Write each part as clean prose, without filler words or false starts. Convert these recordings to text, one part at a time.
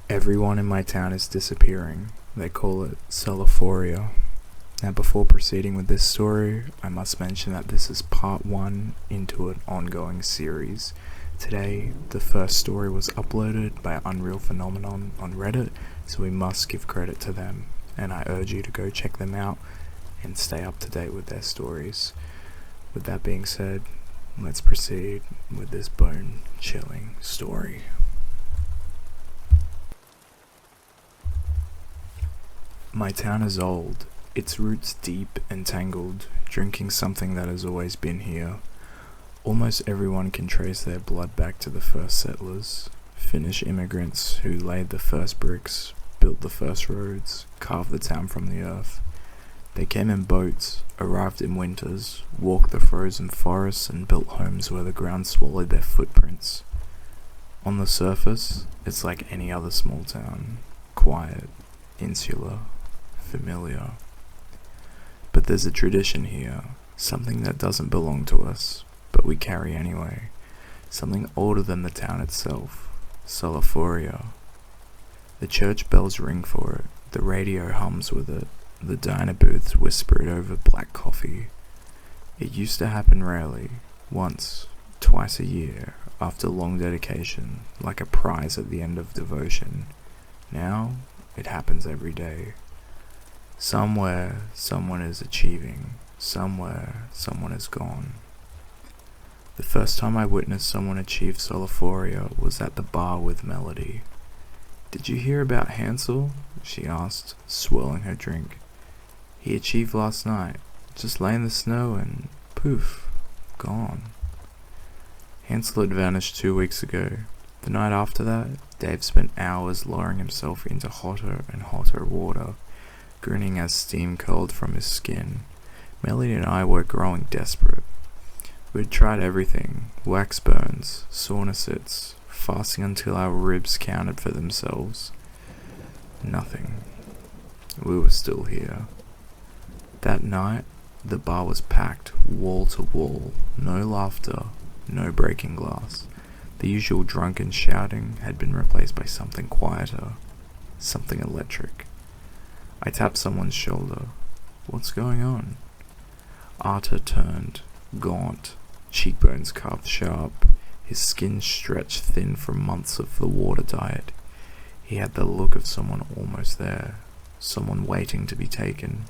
Everyone in my town is disappearing. They call it Sulaaphoria. Now, before proceeding with this story, I must mention that this is part 1 into an ongoing series. Today, the first story was uploaded by UnrealPhenomenon on Reddit, so we must give credit to them, and I urge you to go check them out and stay up to date with their stories. With that being said, let's proceed with this bone-chilling story. My town is old, its roots deep and tangled, drinking something that has always been here. Almost everyone can trace their blood back to the first settlers, Finnish immigrants who laid the first bricks, built the first roads, carved the town from the earth. They came in boats, arrived in winters, walked the frozen forests and built homes where the ground swallowed their footprints. On the surface, it's like any other small town, quiet, insular, familiar. But there's a tradition here, something that doesn't belong to us, but we carry anyway. Something older than the town itself, Sulaaphoria. The church bells ring for it, the radio hums with it, the diner booths whisper it over black coffee. It used to happen rarely, once, twice a year, after long dedication, like a prize at the end of devotion. Now, it happens every day. Somewhere, someone is achieving. Somewhere, someone is gone. The first time I witnessed someone achieve Sulaaphoria was at the bar with Melody. "Did you hear about Hansel?" she asked, swirling her drink. "He achieved last night. Just lay in the snow and poof, gone." Hansel had vanished 2 weeks ago. The night after that, Dave spent hours lowering himself into hotter and hotter water, grinning as steam curled from his skin. Melody and I were growing desperate. We had tried everything: wax burns, sauna sits, fasting until our ribs counted for themselves. Nothing. We were still here. That night, the bar was packed, wall to wall. No laughter, no breaking glass. The usual drunken shouting had been replaced by something quieter, something electric. I tapped someone's shoulder. "What's going on?" Arthur turned, gaunt, cheekbones carved sharp, his skin stretched thin from months of the water diet. He had the look of someone almost there, someone waiting to be taken.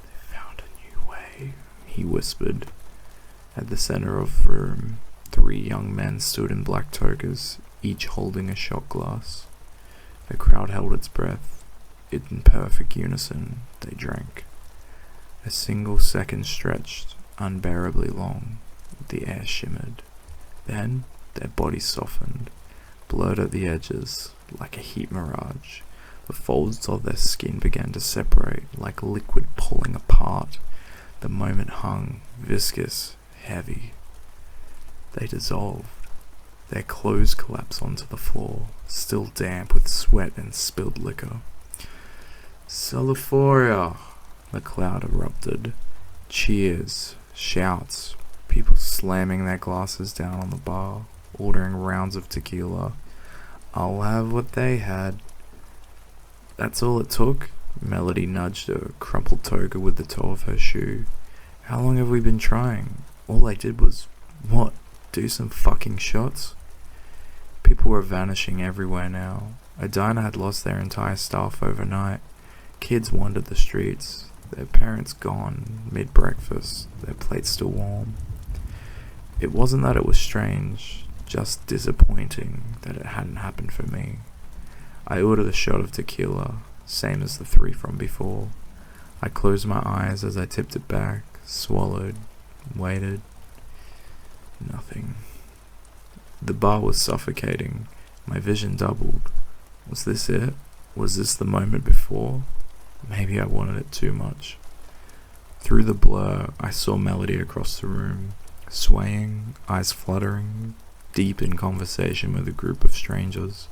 "They found a new way," he whispered. At the center of the room, 3 young men stood in black togas, each holding a shot glass. The crowd held its breath. In perfect unison, they drank. A single second stretched, unbearably long. The air shimmered. Then, their bodies softened, blurred at the edges, like a heat mirage. The folds of their skin began to separate, like liquid pulling apart. The moment hung, viscous, heavy. They dissolved. Their clothes collapsed onto the floor, still damp with sweat and spilled liquor. "Sulaaphoria!" The crowd erupted. Cheers, shouts, people slamming their glasses down on the bar, ordering rounds of tequila. "I'll have what they had." "That's all it took?" Melody nudged a crumpled toga with the toe of her shoe. "How long have we been trying? All I did was, what, do some fucking shots?" People were vanishing everywhere now. A diner had lost their entire staff overnight. Kids wandered the streets, their parents gone, mid-breakfast, their plates still warm. It wasn't that it was strange, just disappointing that it hadn't happened for me. I ordered a shot of tequila, same as the 3 from before. I closed my eyes as I tipped it back, swallowed, waited. Nothing. The bar was suffocating. My vision doubled. Was this it? Was this the moment before? Maybe I wanted it too much. Through the blur, I saw Melody across the room, swaying, eyes fluttering, deep in conversation with a group of strangers.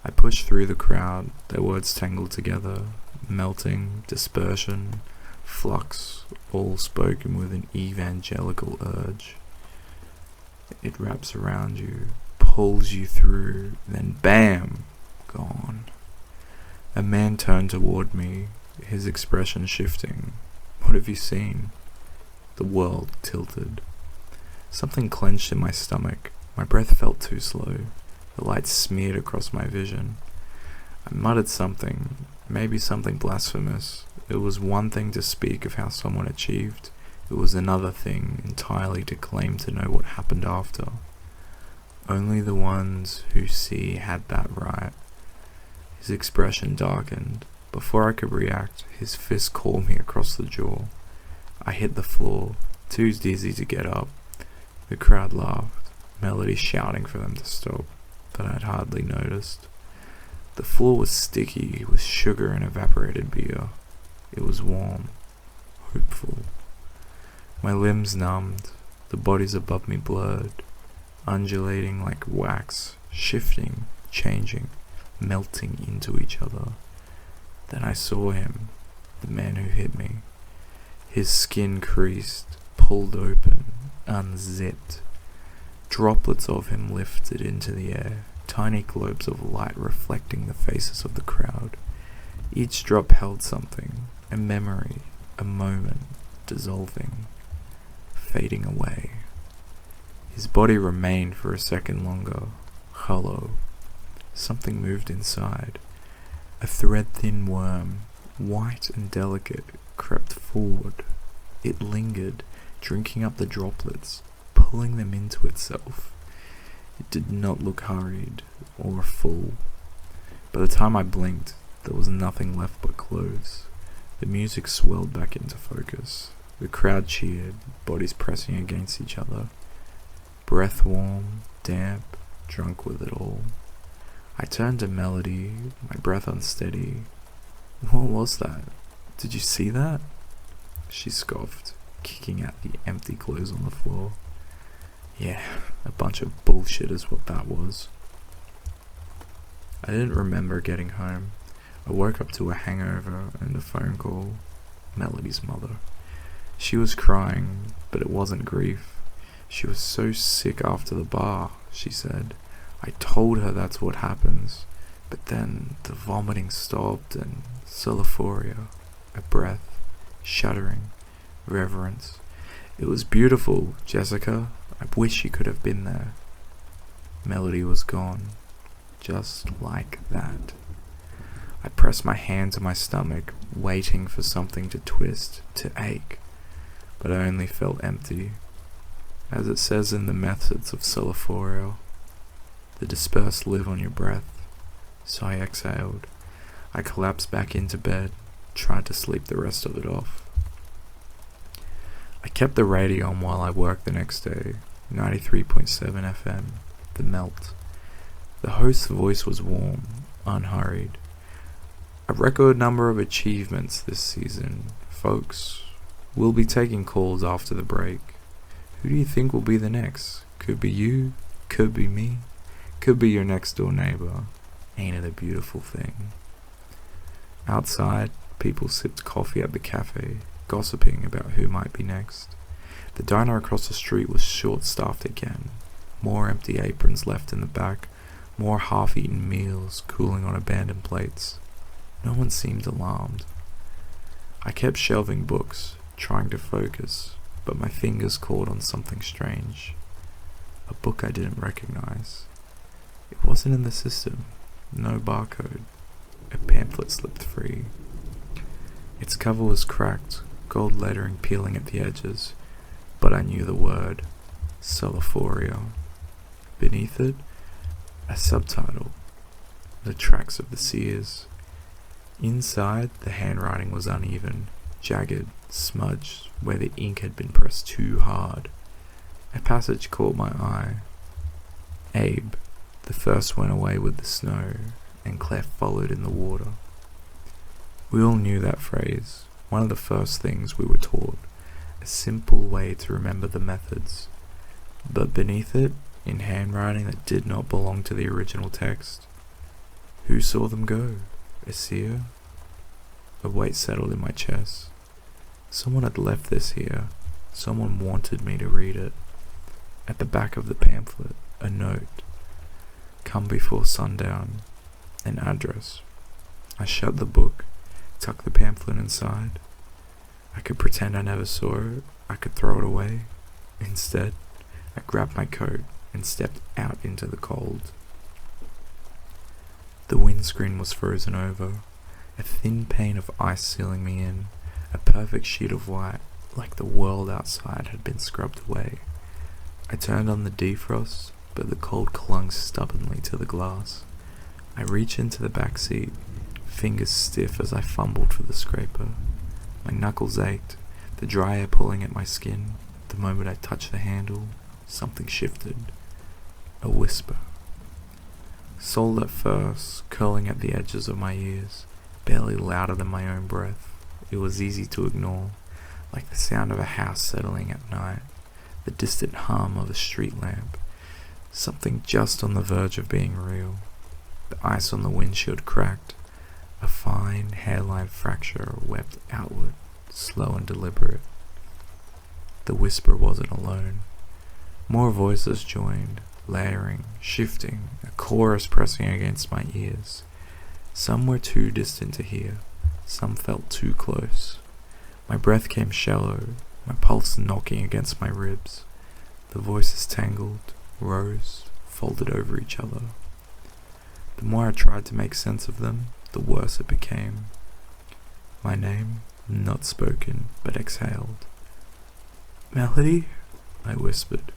I pushed through the crowd, their words tangled together, melting, dispersion, flux, all spoken with an evangelical urge. It wraps around you, pulls you through, then BAM! gone. A man turned toward me, his expression shifting. "What have you seen?" The world tilted. Something clenched in my stomach. My breath felt too slow. The light smeared across my vision. I muttered something, maybe something blasphemous. It was one thing to speak of how someone achieved. It was another thing entirely to claim to know what happened after. Only the ones who see had that right. His expression darkened. Before I could react, his fist caught me across the jaw. I hit the floor, too dizzy to get up. The crowd laughed, Melody shouting for them to stop, but I'd hardly noticed. The floor was sticky with sugar and evaporated beer. It was warm, hopeful. My limbs numbed, the bodies above me blurred, undulating like wax, shifting, changing, melting into each other. Then I saw him, the man who hit me. His skin creased, pulled open, unzipped. Droplets of him lifted into the air, tiny globes of light reflecting the faces of the crowd. Each drop held something, a memory, a moment, dissolving, fading away. His body remained for a second longer, hollow. Something moved inside. A thread-thin worm, white and delicate, crept forward. It lingered, drinking up the droplets, pulling them into itself. It did not look hurried or full. By the time I blinked, there was nothing left but clothes. The music swelled back into focus. The crowd cheered, bodies pressing against each other. Breath warm, damp, drunk with it all. I turned to Melody, my breath unsteady. "What was that? Did you see that?" She scoffed, kicking at the empty clothes on the floor. "Yeah, a bunch of bullshit is what that was." I didn't remember getting home. I woke up to a hangover and a phone call. Melody's mother. She was crying, but it wasn't grief. She was so sick after the bar, she said. I told her that's what happens, but then the vomiting stopped and Sulaaphoria, a breath, shuddering, reverence. "It was beautiful, Jessica. I wish you could have been there." Melody was gone, just like that. I pressed my hand to my stomach, waiting for something to twist, to ache, but I only felt empty. As it says in the methods of Sulaaphoria, the dispersed live on your breath. So I exhaled. I collapsed back into bed, tried to sleep the rest of it off. I kept the radio on while I worked the next day, 93.7 FM, The Melt. The host's voice was warm, unhurried. "A record number of achievements this season, folks. We'll be taking calls after the break. Who do you think will be the next? Could be you, could be me, could be your next door neighbor. Ain't it a beautiful thing?" Outside, people sipped coffee at the cafe, gossiping about who might be next. The diner across the street was short-staffed again. More empty aprons left in the back, more half-eaten meals cooling on abandoned plates. No one seemed alarmed. I kept shelving books, trying to focus, but my fingers caught on something strange. A book I didn't recognize. It wasn't in the system. No barcode. A pamphlet slipped free. Its cover was cracked, gold lettering peeling at the edges, but I knew the word. Sulaaphoria. Beneath it, a subtitle. The Tracks of the Seers. Inside, the handwriting was uneven, jagged, smudged, where the ink had been pressed too hard. A passage caught my eye. Abe, the first went away with the snow, and Clef followed in the water. We all knew that phrase, one of the first things we were taught, a simple way to remember the methods. But beneath it, in handwriting that did not belong to the original text, who saw them go? A seer? A weight settled in my chest. Someone had left this here. Someone wanted me to read it. At the back of the pamphlet, a note. Come before sundown. An address. I shut the book, tucked the pamphlet inside. I could pretend I never saw it. I could throw it away. Instead, I grabbed my coat and stepped out into the cold. The windscreen was frozen over, a thin pane of ice sealing me in, a perfect sheet of white, like the world outside had been scrubbed away. I turned on the defrost, but the cold clung stubbornly to the glass. I reached into the back seat, fingers stiff as I fumbled for the scraper. My knuckles ached, the dry air pulling at my skin. The moment I touched the handle, something shifted. A whisper. Sold at first, curling at the edges of my ears, barely louder than my own breath. It was easy to ignore, like the sound of a house settling at night, the distant hum of a street lamp, something just on the verge of being real. The ice on the windshield cracked, a fine hairline fracture wept outward, slow and deliberate. The whisper wasn't alone. More voices joined, layering, shifting, a chorus pressing against my ears. Some were too distant to hear, some felt too close. My breath came shallow, my pulse knocking against my ribs. The voices tangled, rose, folded over each other. The more I tried to make sense of them, the worse it became. My name, not spoken, but exhaled. "Melody?" I whispered.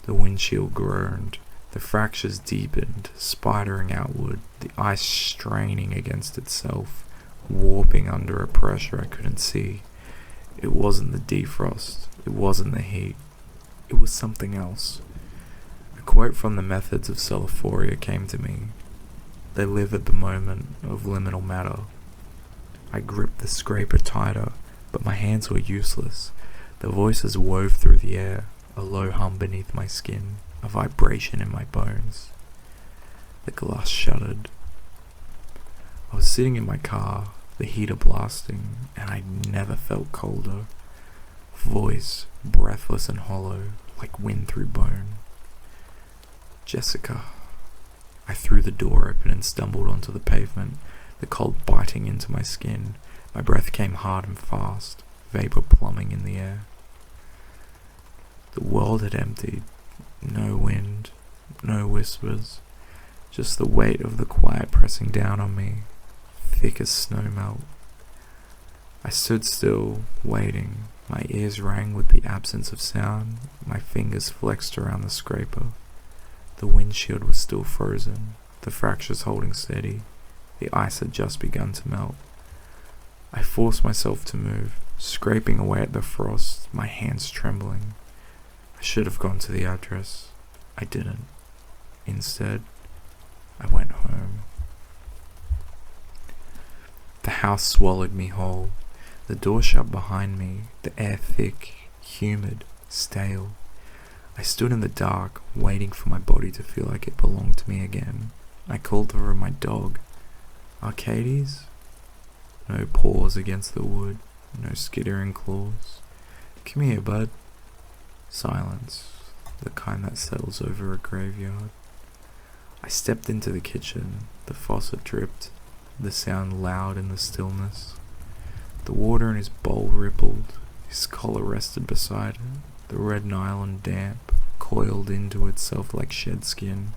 The windshield groaned, the fractures deepened, spidering outward, the ice straining against itself, warping under a pressure I couldn't see. It wasn't the defrost, it wasn't the heat, it was something else. A quote from the Methods of Sulaaphoria came to me. They live at the moment of liminal matter. I gripped the scraper tighter, but my hands were useless. The voices wove through the air, a low hum beneath my skin, a vibration in my bones. The glass shuddered. I was sitting in my car, the heater blasting, and I never felt colder. Voice, breathless and hollow, like wind through bone. "Jessica." I threw the door open and stumbled onto the pavement, the cold biting into my skin. My breath came hard and fast, vapor plumbing in the air. The world had emptied. No wind, no whispers, just the weight of the quiet pressing down on me, thick as snow melt. I stood still, waiting. My ears rang with the absence of sound. My fingers flexed around the scraper. The windshield was still frozen, the fractures holding steady. The ice had just begun to melt. I forced myself to move, scraping away at the frost, my hands trembling. I should have gone to the address. I didn't. Instead, I went home. The house swallowed me whole. The door shut behind me, the air thick, humid, stale. I stood in the dark, waiting for my body to feel like it belonged to me again. I called over my dog. "Arcades?" No paws against the wood, no skittering claws. "Come here, bud." Silence, the kind that settles over a graveyard. I stepped into the kitchen. The faucet dripped, the sound loud in the stillness. The water in his bowl rippled, his collar rested beside it, the red nylon damp, coiled into itself like shed skin.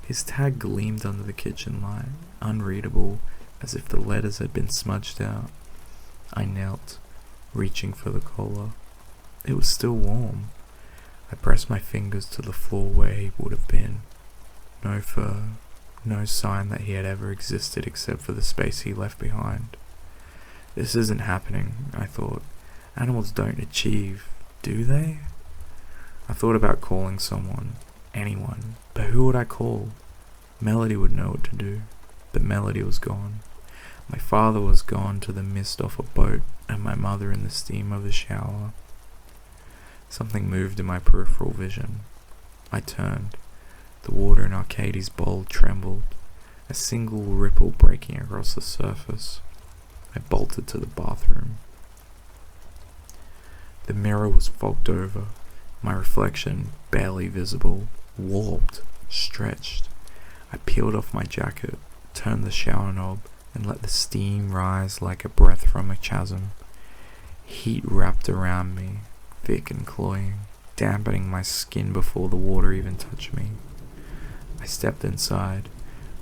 His tag gleamed under the kitchen light, unreadable, as if the letters had been smudged out. I knelt, reaching for the collar. It was still warm. I pressed my fingers to the floor where he would have been. No fur, no sign that he had ever existed except for the space he left behind. This isn't happening, I thought. Animals don't achieve, do they? I thought about calling someone, anyone, but who would I call? Melody would know what to do, but Melody was gone. My father was gone to the mist off a boat, and my mother in the steam of a shower. Something moved in my peripheral vision. I turned. The water in Arcadie's bowl trembled, a single ripple breaking across the surface. I bolted to the bathroom. The mirror was fogged over, my reflection barely visible, warped, stretched. I peeled off my jacket, turned the shower knob, and let the steam rise like a breath from a chasm. Heat wrapped around me, thick and cloying, dampening my skin before the water even touched me. I stepped inside.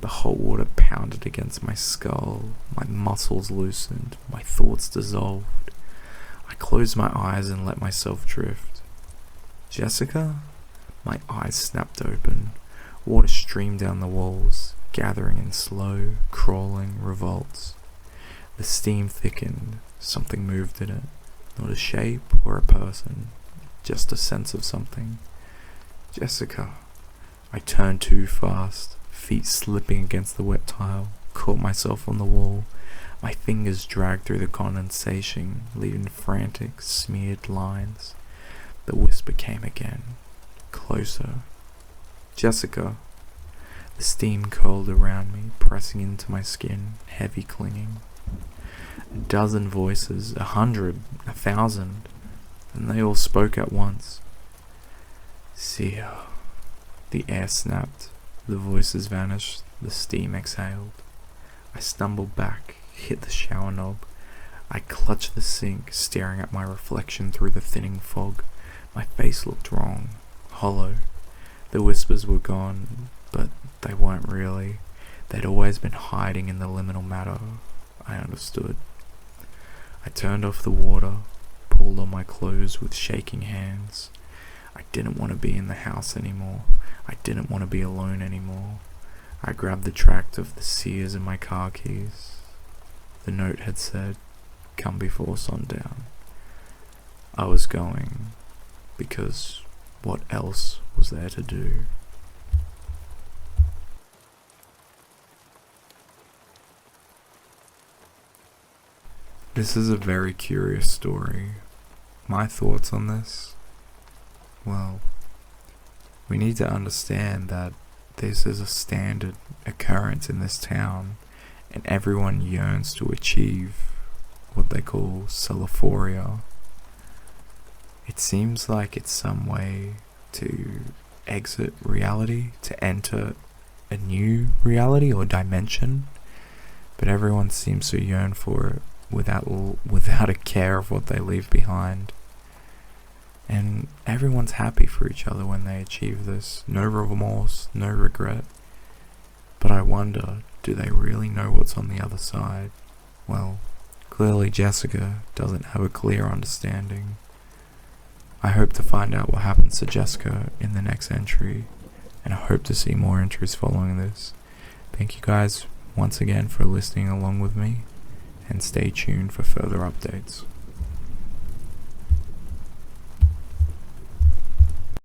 The hot water pounded against my skull, my muscles loosened, my thoughts dissolved. I closed my eyes and let myself drift. Jessica? My eyes snapped open. Water streamed down the walls, gathering in slow, crawling revolts. The steam thickened. Something moved in it. Not a shape or a person, just a sense of something. Jessica. I turned too fast, feet slipping against the wet tile, caught myself on the wall. My fingers dragged through the condensation, leaving frantic, smeared lines. The whisper came again, closer. Jessica. The steam curled around me, pressing into my skin, heavy clinging. A dozen voices, 100, 1,000, and they all spoke at once. Sia. The air snapped, the voices vanished, the steam exhaled. I stumbled back, hit the shower knob. I clutched the sink, staring at my reflection through the thinning fog. My face looked wrong, hollow. The whispers were gone, but they weren't really. They'd always been hiding in the liminal matter. I understood. I turned off the water, pulled on my clothes with shaking hands. I didn't want to be in the house anymore. I didn't want to be alone anymore. I grabbed the tract of the Sears in my car keys. The note had said, "Come before sundown." I was going, because what else was there to do? This is a very curious story. My thoughts on this? Well, we need to understand that this is a standard occurrence in this town, and everyone yearns to achieve what they call Sulaaphoria. It seems like it's some way to exit reality, to enter a new reality or dimension, but everyone seems to yearn for it without a care of what they leave behind. And everyone's happy for each other when they achieve this. No remorse, no regret. But I wonder, do they really know what's on the other side? Well, clearly Jessica doesn't have a clear understanding. I hope to find out what happens to Jessica in the next entry, and I hope to see more entries following this. Thank you guys once again for listening along with me, and stay tuned for further updates.